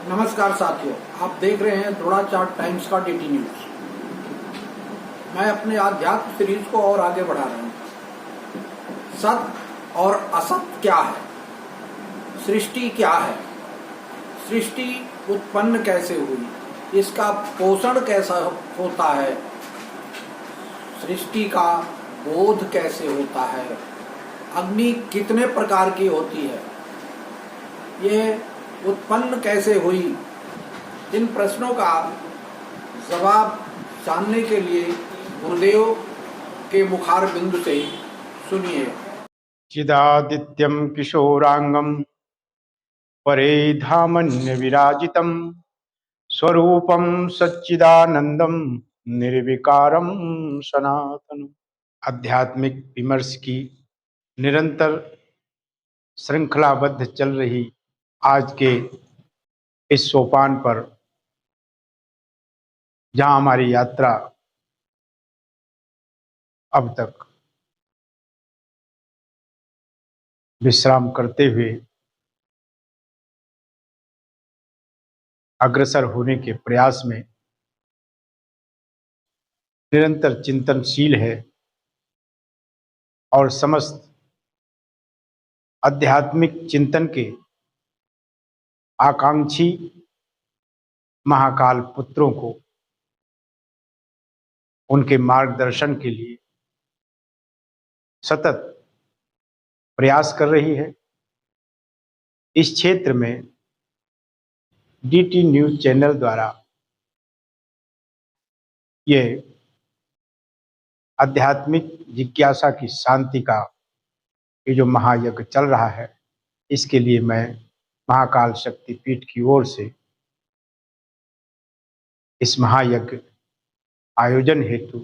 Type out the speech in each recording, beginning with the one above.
नमस्कार साथियों, आप देख रहे हैं द्रोणाचार्य टाइम्स का डीटी न्यूज। मैं अपने आध्यात्म सीरीज को और आगे बढ़ा रहा हूँ। सत्य और असत्य क्या है, सृष्टि क्या है, सृष्टि उत्पन्न कैसे हुई, इसका पोषण कैसा होता है, सृष्टि का बोध कैसे होता है, अग्नि कितने प्रकार की होती है, ये उत्पन्न कैसे हुई। इन प्रश्नों का जवाब जानने के लिए गुरुदेव के मुखार बिंदु से सुनिए। चिदादित्यम किशोरांगम परे धामन्य विराजितम स्वरूपम सच्चिदानंदम निर्विकारम सनातन। आध्यात्मिक विमर्श की निरंतर श्रृंखलाबद्ध चल रही आज के इस सोपान पर, जहां हमारी यात्रा अब तक विश्राम करते हुए अग्रसर होने के प्रयास में निरंतर चिंतनशील है और समस्त आध्यात्मिक चिंतन के आकांक्षी महाकाल पुत्रों को उनके मार्गदर्शन के लिए सतत प्रयास कर रही है। इस क्षेत्र में डीटी न्यूज चैनल द्वारा ये आध्यात्मिक जिज्ञासा की शांति का ये जो महायज्ञ चल रहा है, इसके लिए मैं महाकाल शक्ति पीठ की ओर से इस महायज्ञ आयोजन हेतु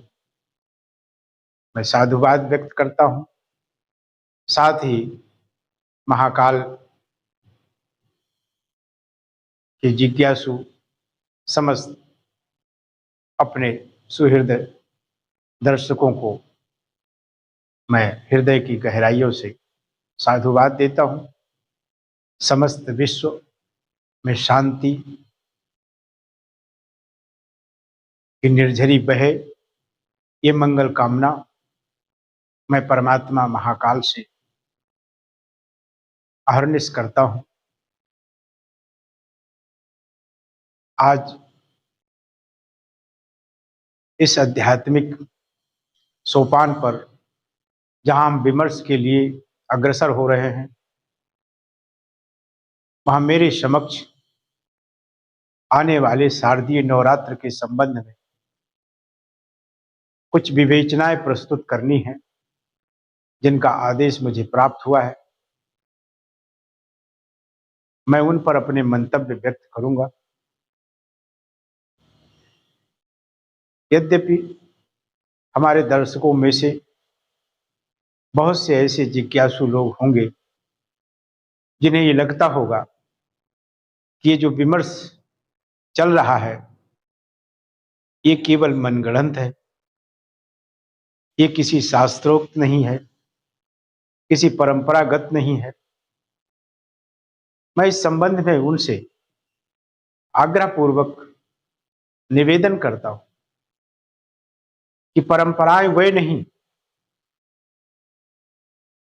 मैं साधुवाद व्यक्त करता हूं। साथ ही महाकाल के जिज्ञासु समस्त अपने सुहृदय दर्शकों को मैं हृदय की गहराइयों से साधुवाद देता हूं। समस्त विश्व में शांति की निर्झरी बहे, ये मंगल कामना मैं परमात्मा महाकाल से अहर्निश करता हूं। आज इस आध्यात्मिक सोपान पर जहां हम विमर्श के लिए अग्रसर हो रहे हैं, वहां मेरे समक्ष आने वाले शारदीय नवरात्र के संबंध में कुछ विवेचनाएं प्रस्तुत करनी है, जिनका आदेश मुझे प्राप्त हुआ है। मैं उन पर अपने मंतव्य व्यक्त करूंगा। यद्यपि हमारे दर्शकों में से बहुत से ऐसे जिज्ञासु लोग होंगे जिन्हें ये लगता होगा कि ये जो विमर्श चल रहा है ये केवल मनगढ़ंत है, ये किसी शास्त्रोक्त नहीं है, किसी परंपरागत नहीं है। मैं इस संबंध में उनसे आग्रहपूर्वक निवेदन करता हूं कि परंपराएं वह नहीं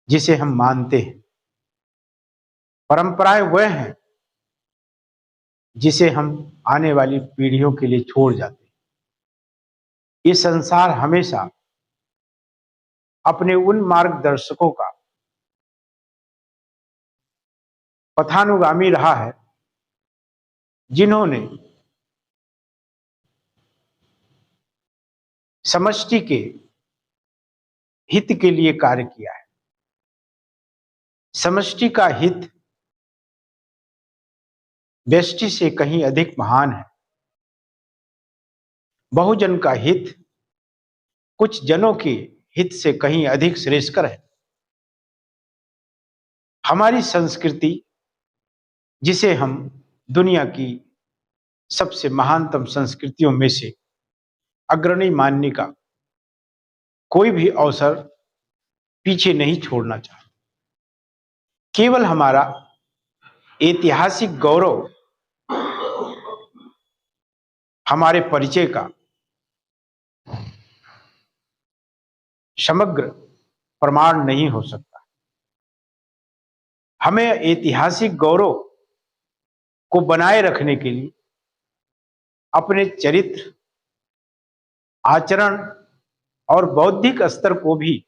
जिसे हम मानते हैं, परंपराएं वह हैं जिसे हम आने वाली पीढ़ियों के लिए छोड़ जाते हैं। ये संसार हमेशा अपने उन मार्गदर्शकों का पथानुगामी रहा है जिन्होंने समष्टि के हित के लिए कार्य किया है। समष्टि का हित व्यष्टि से कहीं अधिक महान है। बहुजन का हित कुछ जनों के हित से कहीं अधिक श्रेष्ठकर है। हमारी संस्कृति, जिसे हम दुनिया की सबसे महानतम संस्कृतियों में से अग्रणी मानने का कोई भी अवसर पीछे नहीं छोड़ना चाहता। केवल हमारा ऐतिहासिक गौरव हमारे परिचय का समग्र प्रमाण नहीं हो सकता। हमें ऐतिहासिक गौरव को बनाए रखने के लिए अपने चरित्र, आचरण और बौद्धिक स्तर को भी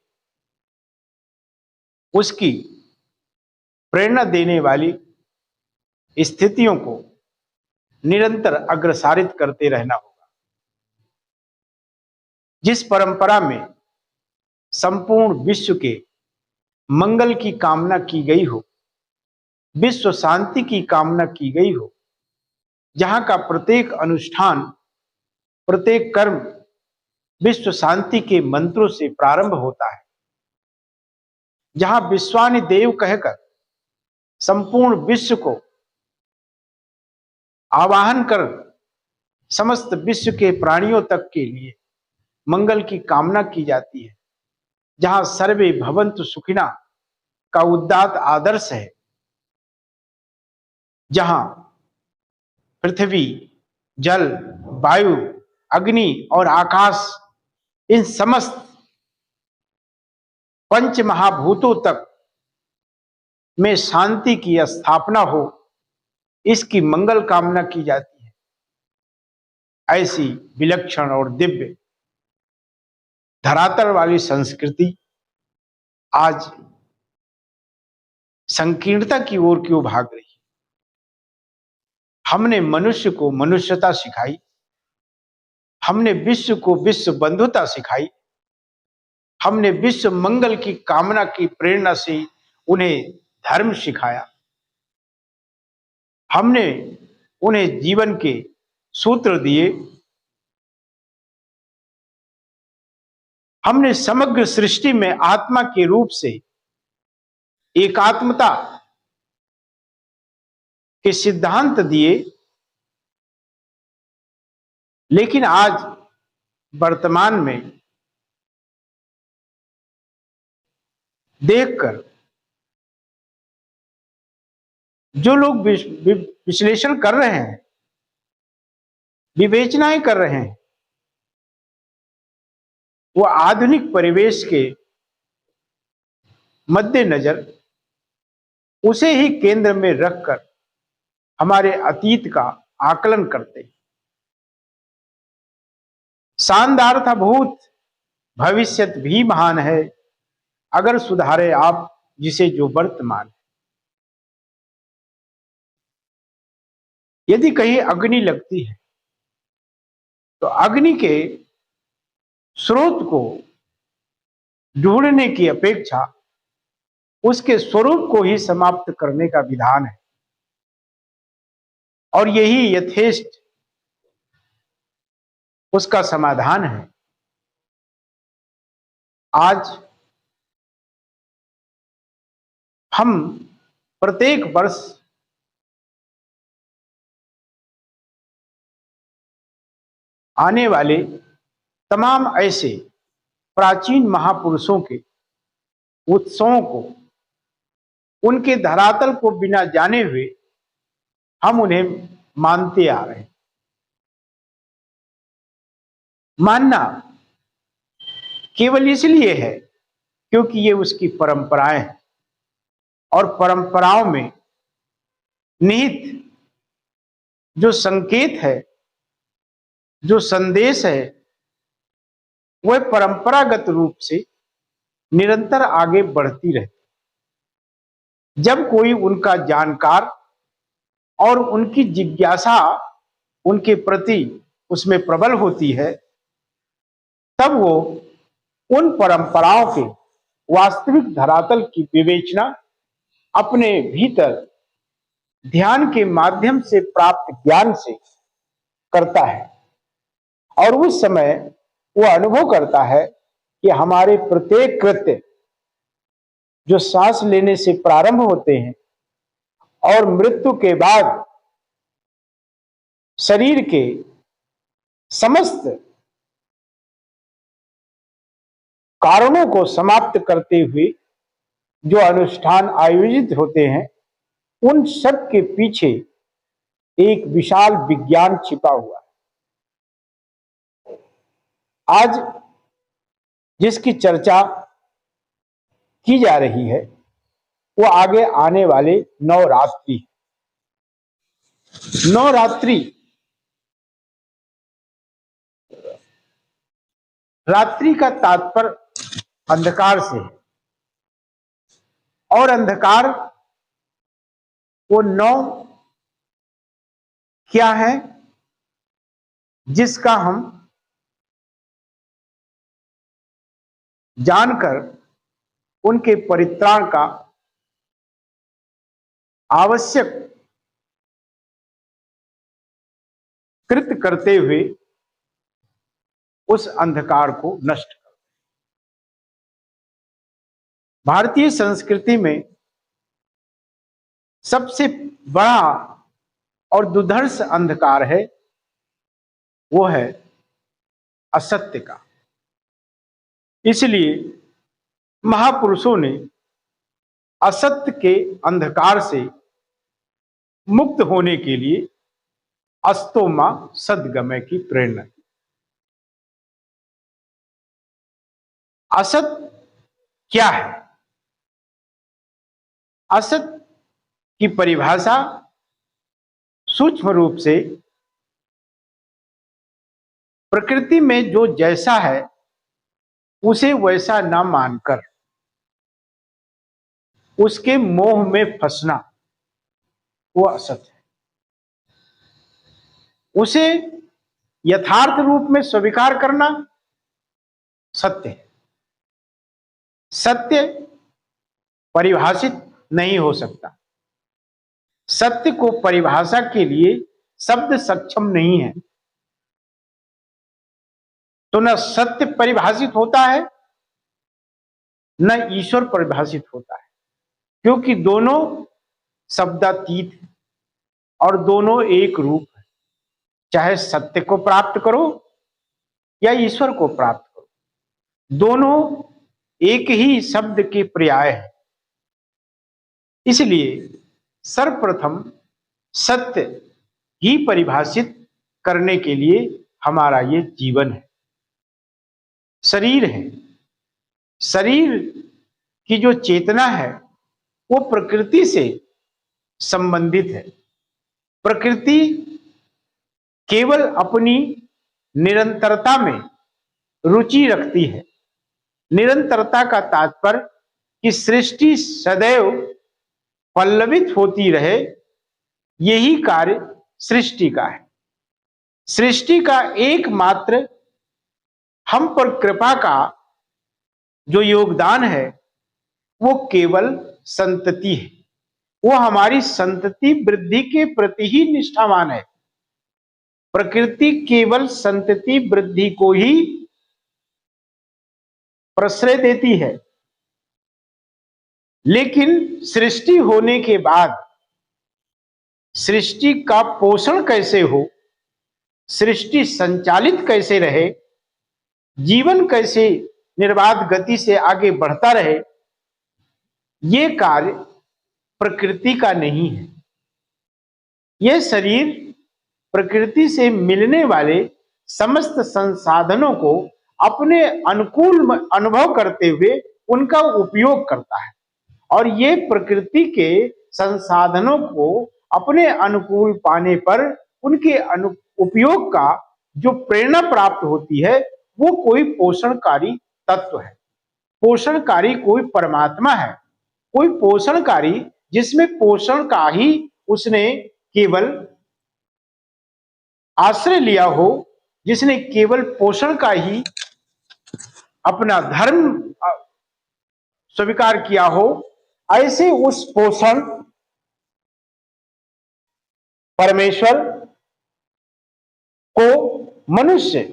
उसकी प्रेरणा देने वाली स्थितियों को निरंतर अग्रसारित करते रहना होगा। जिस परंपरा में संपूर्ण विश्व के मंगल की कामना की गई हो, विश्व शांति की कामना की गई हो, जहां का प्रत्येक अनुष्ठान, प्रत्येक कर्म विश्व शांति के मंत्रों से प्रारंभ होता है, जहां विश्वानि देव कहकर संपूर्ण विश्व को आवाहन कर समस्त विश्व के प्राणियों तक के लिए मंगल की कामना की जाती है, जहां सर्वे भवन्तु सुखिना का उदात्त आदर्श है, जहां पृथ्वी, जल, वायु, अग्नि और आकाश, इन समस्त पंच महाभूतों तक में शांति की स्थापना हो, इसकी मंगल कामना की जाती है। ऐसी विलक्षण और दिव्य धरातल वाली संस्कृति आज संकीर्णता की ओर क्यों भाग रही है? हमने मनुष्य को मनुष्यता सिखाई, हमने विश्व को विश्व बंधुता सिखाई, हमने विश्व मंगल की कामना की प्रेरणा से उन्हें धर्म सिखाया, हमने उन्हें जीवन के सूत्र दिए, हमने समग्र सृष्टि में आत्मा के रूप से एकात्मता के सिद्धांत दिए। लेकिन आज वर्तमान में देखकर जो लोग विश्लेषण कर रहे हैं, विवेचनाएं कर रहे हैं, वो आधुनिक परिवेश के मद्देनजर उसे ही केंद्र में रखकर हमारे अतीत का आकलन करते हैं। शानदार था भूत, भविष्यत भी महान है, अगर सुधारे आप जिसे जो वर्तमान है। यदि कहीं अग्नि लगती है तो अग्नि के स्रोत को ढूंढने की अपेक्षा उसके स्वरूप को ही समाप्त करने का विधान है, और यही यथेष्ट उसका समाधान है। आज हम प्रत्येक वर्ष आने वाले तमाम ऐसे प्राचीन महापुरुषों के उत्सवों को, उनके धरातल को बिना जाने हुए हम उन्हें मानते आ रहे हैं। मानना केवल इसलिए है क्योंकि ये उसकी परंपराएं हैं, और परंपराओं में निहित जो संकेत है, जो संदेश है, वह परंपरागत रूप से निरंतर आगे बढ़ती रहती। जब कोई उनका जानकार और उनकी जिज्ञासा उनके प्रति उसमें प्रबल होती है, तब वो उन परंपराओं के वास्तविक धरातल की विवेचना अपने भीतर ध्यान के माध्यम से प्राप्त ज्ञान से करता है, और उस समय वो अनुभव करता है कि हमारे प्रत्येक कृत्य जो सांस लेने से प्रारंभ होते हैं और मृत्यु के बाद शरीर के समस्त कारणों को समाप्त करते हुए जो अनुष्ठान आयोजित होते हैं, उन सब के पीछे एक विशाल विज्ञान छिपा हुआ है। आज जिसकी चर्चा की जा रही है वो आगे आने वाले नवरात्रि। नवरात्रि रात्रि का तात्पर्य अंधकार से है और अंधकार वो नौ क्या है जिसका हम जानकर उनके परित्राण का आवश्यक कृत्य करते हुए उस अंधकार को नष्ट कर। भारतीय संस्कृति में सबसे बड़ा और दुर्धर्ष अंधकार है वो है असत्य का। इसलिए महापुरुषों ने असत्य के अंधकार से मुक्त होने के लिए अस्तो मा सद्गमय की प्रेरणा दी। असत क्या है? असत की परिभाषा सूक्ष्म रूप से प्रकृति में जो जैसा है उसे वैसा न मानकर उसके मोह में फंसना वो असत है। उसे यथार्थ रूप में स्वीकार करना सत्य है। सत्य परिभाषित नहीं हो सकता। सत्य को परिभाषा के लिए शब्द सक्षम नहीं है। तो न सत्य परिभाषित होता है न ईश्वर परिभाषित होता है, क्योंकि दोनों शब्दातीत है और दोनों एक रूप है। चाहे सत्य को प्राप्त करो या ईश्वर को प्राप्त करो, दोनों एक ही शब्द के पर्याय है। इसलिए सर्वप्रथम सत्य ही परिभाषित करने के लिए हमारा ये जीवन है, शरीर है। शरीर की जो चेतना है वो प्रकृति से संबंधित है। प्रकृति केवल अपनी निरंतरता में रुचि रखती है। निरंतरता का तात्पर्य कि सृष्टि सदैव पल्लवित होती रहे, यही कार्य सृष्टि का है। सृष्टि का एकमात्र हम पर कृपा का जो योगदान है वो केवल संतति है। वो हमारी संतति वृद्धि के प्रति ही निष्ठावान है। प्रकृति केवल संतति वृद्धि को ही प्रश्रय देती है। लेकिन सृष्टि होने के बाद सृष्टि का पोषण कैसे हो, सृष्टि संचालित कैसे रहे, जीवन कैसे निर्बाध गति से आगे बढ़ता रहे, ये कार्य प्रकृति का नहीं है। यह शरीर प्रकृति से मिलने वाले समस्त संसाधनों को अपने अनुकूल अनुभव करते हुए उनका उपयोग करता है और ये प्रकृति के संसाधनों को अपने अनुकूल पाने पर उनके उपयोग का जो प्रेरणा प्राप्त होती है वो कोई पोषणकारी तत्व है। पोषणकारी कोई परमात्मा है, कोई पोषणकारी जिसमें पोषण का ही उसने केवल आश्रय लिया हो, जिसने केवल पोषण का ही अपना धर्म स्वीकार किया हो, ऐसे उस पोषण परमेश्वर को मनुष्य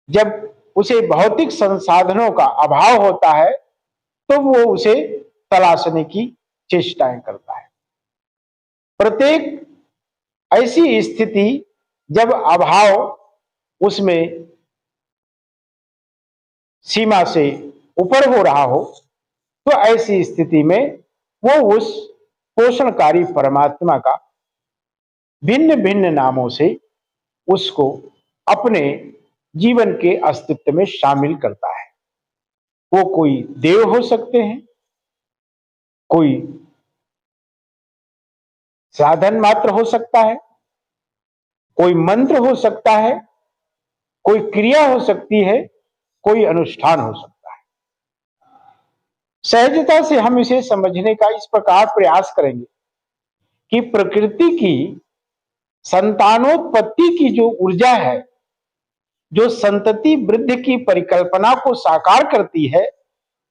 जब उसे भौतिक संसाधनों का अभाव होता है तो वो उसे तलाशने की चेष्टाएं करता है। प्रत्येक ऐसी स्थिति जब अभाव उसमें सीमा से ऊपर हो रहा हो तो ऐसी स्थिति में वो उस पोषणकारी परमात्मा का भिन्न भिन्न नामों से उसको अपने जीवन के अस्तित्व में शामिल करता है। वो कोई देव हो सकते हैं, कोई साधन मात्र हो सकता है, कोई मंत्र हो सकता है, कोई क्रिया हो सकती है, कोई अनुष्ठान हो सकता है। सहजता से हम इसे समझने का इस प्रकार प्रयास करेंगे कि प्रकृति की संतानोत्पत्ति की जो ऊर्जा है, जो संतति वृद्धि की परिकल्पना को साकार करती है,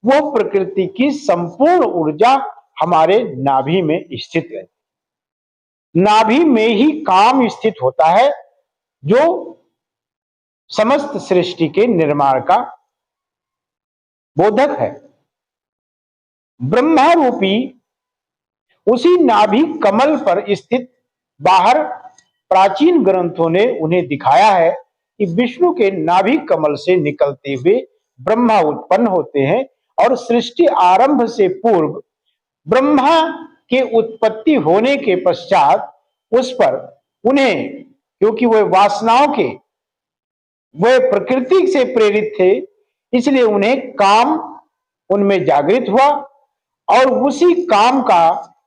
वो प्रकृति की संपूर्ण ऊर्जा हमारे नाभि में स्थित है। नाभि में ही काम स्थित होता है, जो समस्त सृष्टि के निर्माण का बोधक है। ब्रह्मा रूपी उसी नाभि कमल पर स्थित बाहर प्राचीन ग्रंथों ने उन्हें दिखाया है कि विष्णु के नाभि कमल से निकलते हुए ब्रह्मा उत्पन्न होते हैं और सृष्टि आरंभ से पूर्व ब्रह्मा के उत्पत्ति होने के पश्चात उस पर उन्हें, क्योंकि वह वासनाओं के, वह प्रकृति से प्रेरित थे, इसलिए उन्हें काम उनमें जागृत हुआ और उसी काम का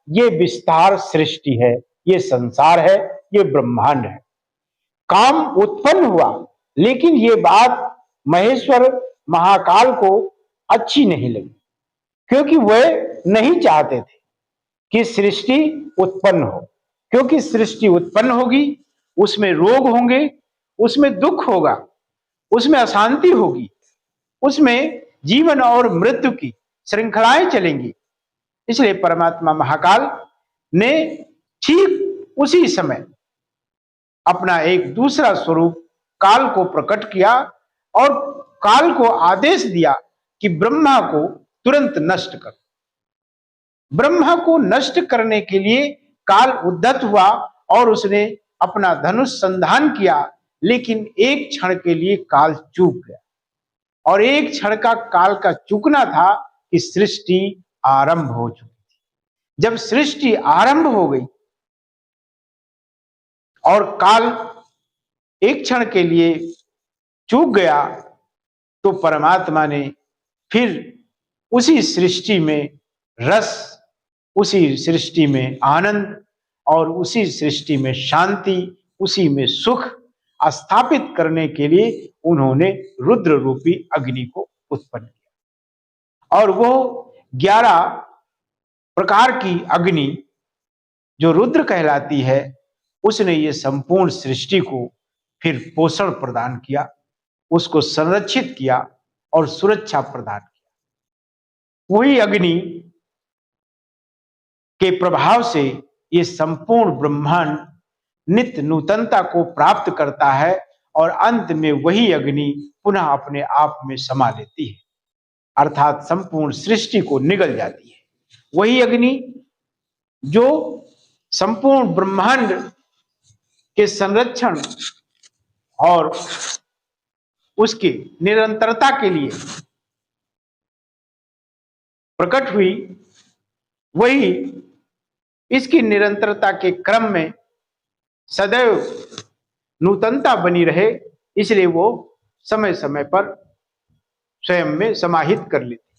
ये विस्तार सृष्टि है, ये संसार है, ये ब्रह्मांड है। काम उत्पन्न हुआ, लेकिन ये बात महेश्वर महाकाल को अच्छी नहीं लगी, क्योंकि वह नहीं चाहते थे कि सृष्टि उत्पन्न हो, क्योंकि सृष्टि उत्पन्न होगी, उसमें रोग होंगे, उसमें दुख होगा, उसमें अशांति होगी, उसमें जीवन और मृत्यु की श्रृंखलाएं चलेंगी। इसलिए परमात्मा महाकाल ने ठीक उसी समय अपना एक दूसरा स्वरूप काल को प्रकट किया और काल को आदेश दिया कि ब्रह्मा को तुरंत नष्ट कर। ब्रह्मा को नष्ट करने के लिए काल उद्यत हुआ और उसने अपना धनुष संधान किया, लेकिन एक क्षण के लिए काल चूक गया और एक क्षण का काल का चूकना था कि सृष्टि आरंभ हो चुकी थी। जब सृष्टि आरंभ हो गई और काल एक क्षण के लिए चूक गया, तो परमात्मा ने फिर उसी सृष्टि में रस, उसी सृष्टि में आनंद और उसी सृष्टि में शांति, उसी में सुख स्थापित करने के लिए उन्होंने रुद्र रूपी अग्नि को उत्पन्न किया। और वो 11 प्रकार की अग्नि जो रुद्र कहलाती है, उसने ये संपूर्ण सृष्टि को फिर पोषण प्रदान किया, उसको संरक्षित किया और सुरक्षा प्रदान किया। वही अग्नि के प्रभाव से ये संपूर्ण ब्रह्मांड नित्य नूतनता को प्राप्त करता है और अंत में वही अग्नि पुनः अपने आप में समा लेती है, अर्थात संपूर्ण सृष्टि को निगल जाती है। वही अग्नि जो संपूर्ण ब्रह्मांड के संरक्षण और उसकी निरंतरता के लिए प्रकट हुई, वही इसकी निरंतरता के क्रम में सदैव नूतनता बनी रहे, इसलिए वो समय समय पर स्वयं में समाहित कर लेती।